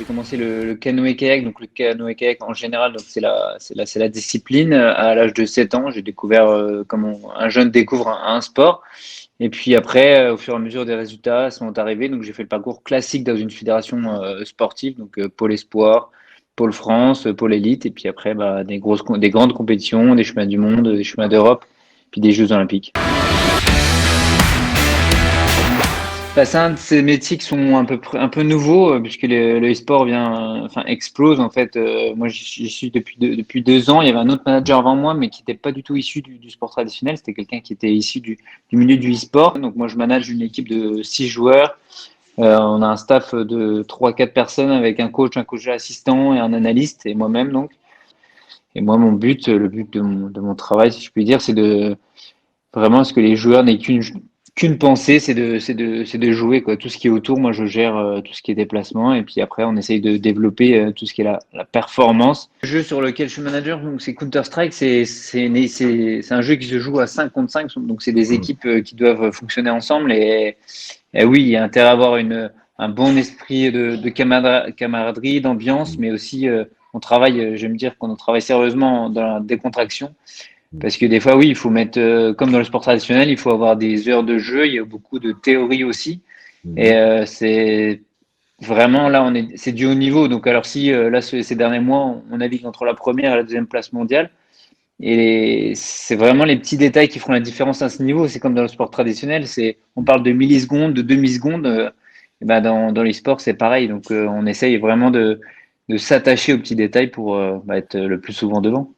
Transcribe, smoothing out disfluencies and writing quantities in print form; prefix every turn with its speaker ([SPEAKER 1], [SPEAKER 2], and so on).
[SPEAKER 1] commencé le canoë-kayak. Donc, le canoë-kayak en général, donc c'est la discipline. À l'âge de 7 ans, j'ai découvert un jeune découvre un sport. Et puis après, au fur et à mesure des résultats sont arrivés. Donc, j'ai fait le parcours classique dans une fédération sportive, donc Pôle Espoir, Pôle France, Pôle Élite. Et puis après, bah, des grandes compétitions, des chemins du monde, des chemins d'Europe, puis des Jeux Olympiques. Bah, c'est un de ces métiers qui sont un peu nouveaux, puisque le e-sport explose en fait. Moi, j'y suis depuis 2 ans. Il y avait un autre manager avant moi, mais qui n'était pas du tout issu du sport traditionnel. C'était quelqu'un qui était issu du milieu du e-sport. Donc moi, je manage une équipe de 6 joueurs. On a un staff de 3 4 personnes avec un coach assistant et un analyste et moi-même donc. Et moi, le but de mon travail, si je puis dire, c'est de vraiment ce que les joueurs n'aient qu'une pensée, c'est de jouer quoi. Tout ce qui est autour, moi je gère tout ce qui est déplacement et puis après on essaye de développer tout ce qui est la performance. Le jeu sur lequel je suis manager, donc c'est Counter Strike, c'est un jeu qui se joue à 5 contre 5, donc c'est des équipes qui doivent fonctionner ensemble et oui, il y a intérêt à avoir un bon esprit de camaraderie, d'ambiance, mais aussi on travaille, je vais me dire qu'on travaille sérieusement dans la décontraction. Parce que des fois, oui, il faut mettre, comme dans le sport traditionnel, il faut avoir des heures de jeu. Il y a beaucoup de théorie aussi. Et
[SPEAKER 2] Mhm.
[SPEAKER 1] c'est vraiment là, c'est du haut niveau. Donc, alors si là, ces derniers mois, on navigue entre la première et la deuxième place mondiale. Et c'est vraiment les petits détails qui feront la différence à ce niveau. C'est comme dans le sport traditionnel. On parle de millisecondes, de demi-secondes. Et ben dans les sports, c'est pareil. Donc, on essaye vraiment de s'attacher aux petits détails pour être le plus souvent devant.